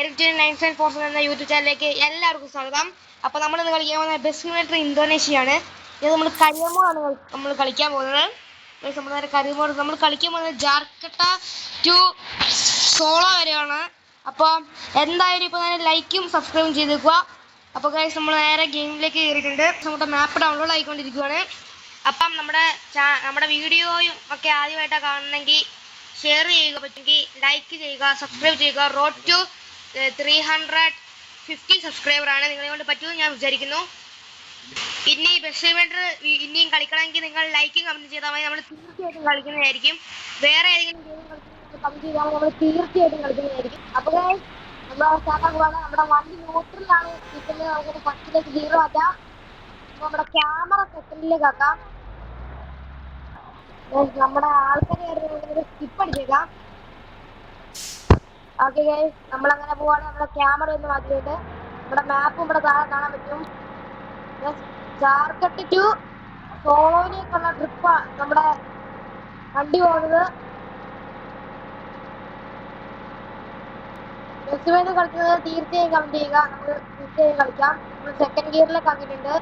974 എന്ന യൂട്യൂബ് ചാനലിലേക്ക് എല്ലാവർക്കും സ്വാഗതം. അപ്പോൾ നമ്മൾ ഇന്ന് കളിക്കാൻ പോകുന്നത് ബെസ്റ്റ് സിമുലേറ്റർ ഇന്തോനേഷ്യയാണ്. ഇത് നമ്മൾ കരിയമോളാണ് നമ്മൾ കളിക്കാൻ പോകുന്നത്. നമ്മൾ കരിയമോൾ നമ്മൾ കളിക്കാൻ പോകുന്നത് ജാർക്കട്ട ടു സോളോ വരെയാണ്. അപ്പോൾ എന്തായാലും ഇപ്പോൾ തന്നെ ലൈക്കും സബ്സ്ക്രൈബും ചെയ്തേക്കുക. അപ്പോൾ ഗൈസ് നമ്മൾ നേരെ ഗെയിമിലേക്ക് കയറിയിട്ടുണ്ട്. നമ്മുടെ മാപ്പ് ഡൗൺലോഡ് ആയിക്കൊണ്ടിരിക്കുകയാണ്. അപ്പം നമ്മുടെ വീഡിയോയും ഒക്കെ ആദ്യമായിട്ടാണ് കാണണമെങ്കിൽ ഷെയർ ചെയ്യുക, പറ്റുമെങ്കിൽ ലൈക്ക് ചെയ്യുക, സബ്സ്ക്രൈബ് ചെയ്യുക. റോഡ് ടു 350 സബ്സ്ക്രൈബറാണ്. നിങ്ങളെ കൊണ്ട് പറ്റുമെന്ന് ഞാൻ വിചാരിക്കുന്നു. പിന്നെ ഈ ബെസ്റ്റ് സിമുലേറ്റർ ഇനിയും കളിക്കണമെങ്കിൽ നിങ്ങൾ ലൈക്കും കമൻറ്റ് ചെയ്താൽ മതി. നമ്മൾ തീർച്ചയായിട്ടും കളിക്കുന്നതായിരിക്കും. വേറെ ഏതെങ്കിലും ഗെയിം കളിക്കുന്നത് കമൻറ്റ് ചെയ്താൽ നമ്മൾ തീർച്ചയായിട്ടും കളിക്കുന്നതായിരിക്കും. അപ്പോൾ നമ്മൾ സ്റ്റാർട്ടാൻ പോവാണ്. നമ്മുടെ വണ്ടി ന്യൂട്രലാണ് ഇരിക്കുന്നത്. നമുക്കൊരു 10ലേക്ക് 0 ആക്കാം. അപ്പോൾ നമ്മുടെ ക്യാമറ സെക്കൻഡിലേക്ക് ആക്കാം. നമ്മുടെ ആൾക്കാരെ സ്കിപ്പ് അടിച്ചേക്കാം. ഓക്കെ ഗൈസ്, നമ്മളങ്ങനെ പോവാണ്. നമ്മുടെ ക്യാമറ ഒന്ന് മാറ്റിയിട്ട് നമ്മുടെ മാപ്പും ഇവിടെ താഴെ കാണാൻ പറ്റും. ജാർക്കട്ട ടു സോളോയിലേക്കുള്ള ട്രിപ്പാണ് നമ്മുടെ വണ്ടി പോകുന്നത്. ബസ് വേണ്ടി കളിക്കുന്നത് തീർച്ചയായും കമന്റ് ചെയ്യുക. നമുക്ക് തീർച്ചയായും കളിക്കാം. നമ്മൾ സെക്കൻഡ് ഗിയറിലേക്ക് ആക്കിയിട്ടുണ്ട്.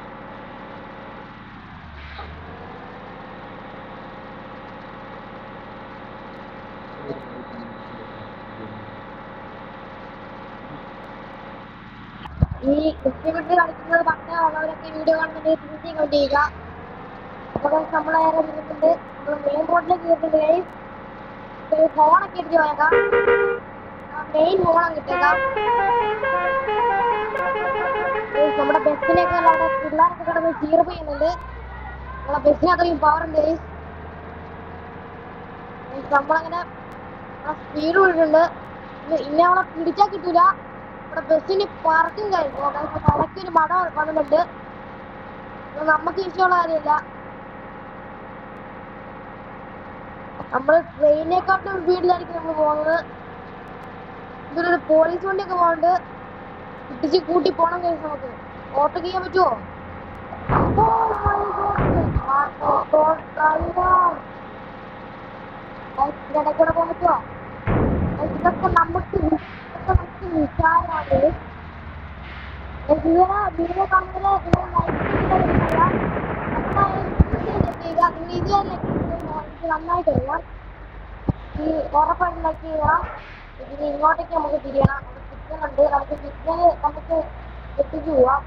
ഈ ബുദ്ധിമുട്ട് കളിക്കുന്നത് പണ്ടേ ഉള്ളവരൊക്കെ വീഡിയോ കാണുന്നുണ്ടെങ്കിൽ തീർച്ചയായും കമന്റ് ചെയ്യുക. അപ്പോൾ നമ്മൾ നേരെ നിന്നിട്ടുണ്ട്. നമ്മൾ മെയിൻ റോഡിലേക്ക് കയറിയിട്ടുണ്ട്. ഫോണൊക്കെ എടുത്ത് പോയേക്കാം. മെയിൻ ഫോണാണ് കിട്ടേക്കാം. നമ്മുടെ ബസ്സിനൊക്കെ അവിടെ പിള്ളേരൊക്കെ കിടന്ന് ചീർപ്പ് ചെയ്യുന്നുണ്ട്. നമ്മളെ ബസ്സിന് അത്രയും പവർ ഉണ്ട്. നമ്മളങ്ങനെ സ്പീഡ് വിട്ടിട്ടുണ്ട്. ഇനി അവളെ പിടിച്ചാൽ കിട്ടൂല. നമ്മുടെ ബസ്സിന് പാർക്കിംഗ് കഴിഞ്ഞു. തലയ്ക്കൊരു മട വന്നിട്ടുണ്ട്. നമുക്ക് ഇഷ്ടമുള്ള കാര്യമില്ല. നമ്മൾ ട്രെയിനിനെക്കാട്ടും സ്പീഡിലായിരിക്കും നമ്മൾ പോകുന്നത്. ഇതിലൊരു പോലീസ് വണ്ടിയൊക്കെ പോകുന്നുണ്ട്. ഇടിച്ച് കൂട്ടി പോകണം കഴിച്ച് നമുക്ക് ഓട്ടോ ചെയ്യാൻ പറ്റുമോ? ഇടയ്ക്കൂടെ പോകാൻ പറ്റുമോ? ഇതൊക്കെ നമുക്ക് നിസ്സാരമാണ്. വീഡിയോ കാണുന്നത് നന്നായിട്ട് അറിയാം. ഈ ഉറപ്പായിട്ട് ലൈക്ക് ചെയ്യുക. ഇതിന് ഇങ്ങോട്ടേക്ക് നമുക്ക് തിരിയണം. സിഗ്നലുണ്ട്. നമുക്ക് സിഗ്നൽ നമുക്ക് എത്തിച്ചു പോവാം.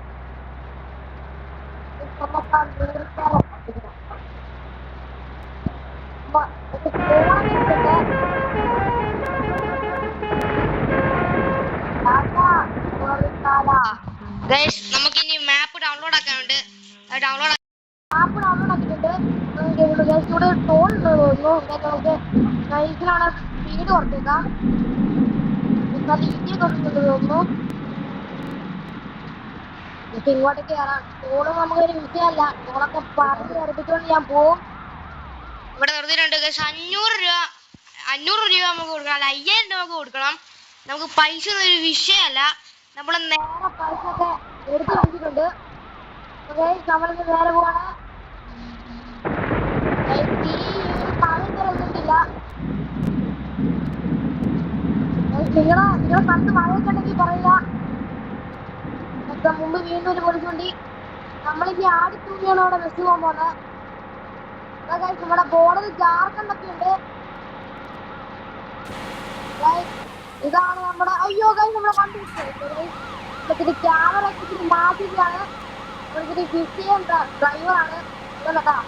നമുക്കിനി മാപ്പ് ഡൗൺലോഡ് ആക്കാനുണ്ട്. മാപ്പ് ഡൗൺലോഡ് ആക്കിയിട്ടുണ്ട്. ഇവിടെ ടോൾ ഉണ്ട് തോന്നുന്നു. നമുക്ക് നൈസിലാണ് സ്പീഡ് കുറച്ചേക്കാം. ഈസിയൊക്കെ കൊടുക്കുന്നുണ്ട് തോന്നുന്നു. പക്ഷെ ഇങ്ങോട്ടേക്ക് കയറാം. ടോള് നമുക്കൊരു വിഷയമല്ല. ടോളൊക്കെ പറഞ്ഞ് കയറിപ്പിച്ചുകൊണ്ട് ഞാൻ പോവും. ഇവിടെ നിർത്തിയിട്ടുണ്ട്. 500 രൂപ നമുക്ക് കൊടുക്കണം. അല്ല 5000 രൂപ നമുക്ക് കൊടുക്കണം. നമുക്ക് പൈസ ഒരു വിഷയമല്ല. നമ്മൾ നേരെ പൈസ ഒക്കെ എടുത്ത് വെച്ചിട്ടുണ്ട്. നമ്മളിന്ന് നേരെ പോവാണ്. നിങ്ങളെ കണ്ട് മഴയൊക്കെ ഉണ്ടെങ്കിൽ പറയുക. മുമ്പ് വീണ്ടും ഒരു പോലീസ് വണ്ടി. നമ്മളിനി ആടിത്തൂങ്ങിയാണ് അവിടെ ബസ് പോകാൻ പോകുന്നത്. നമ്മുടെ ബോർഡിൽ ജാർഖണ്ഡൊക്കെ ഉണ്ട്. ഇതാണ് നമ്മുടെ അയ്യോ നമ്മുടെ വണ്ടി ഇച്ചിരി ക്യാമറ ഇച്ചിരി മാറ്റിയിട്ടാണ്. ഇച്ചിരി വിഷയം ഡ്രൈവറാണ്. ഇതല്ലട്ടാ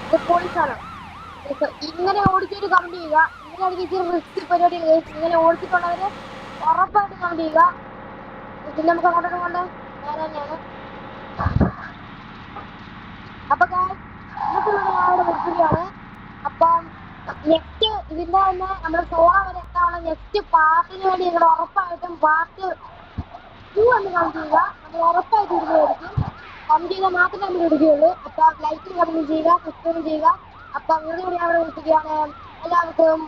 ഇത് പോലീസാണ്. ഇങ്ങനെ ഓടിച്ചൊരു കമന്റ് ചെയ്യുക. ഇങ്ങനെയാണെങ്കിൽ ഇച്ചിരി റിസ്ക് പരിപാടി. ഇങ്ങനെ ഓടിച്ചിട്ടുള്ളവര് ഉറപ്പായിട്ട് കമന്റ് ചെയ്യുക. പിന്നെ നമുക്ക് അങ്ങോട്ടോട്ട് കൊണ്ട് നേരെ തന്നെയാണ്. അപ്പൊ അവിടെ നിർത്തുകയാണ്. അപ്പം നെക്സ്റ്റ് ഇതിന്റെ തന്നെ നമ്മൾ സോളോ വരെ എത്താനുള്ള നെക്സ്റ്റ് പാർട്ടിന് വേണ്ടി നിങ്ങൾ ഉറപ്പായിട്ടും പാർട്ട് 2 എന്ന് കമന്റ് ചെയ്യുക. നമ്മൾ ഉറപ്പായിട്ട് ഇടുന്നതായിരിക്കും. കമന്റ് ചെയ്താൽ മാത്രമേ നമ്മൾ ഇടുകയുള്ളൂ. അപ്പൊ ലൈക്കും കമന്റ് ചെയ്യുക, സബ്സ്ക്രൈബ് ചെയ്യുക. അപ്പൊ അങ്ങനെ കൂടി അവിടെ നിർത്തുകയാണ്. എല്ലാവർക്കും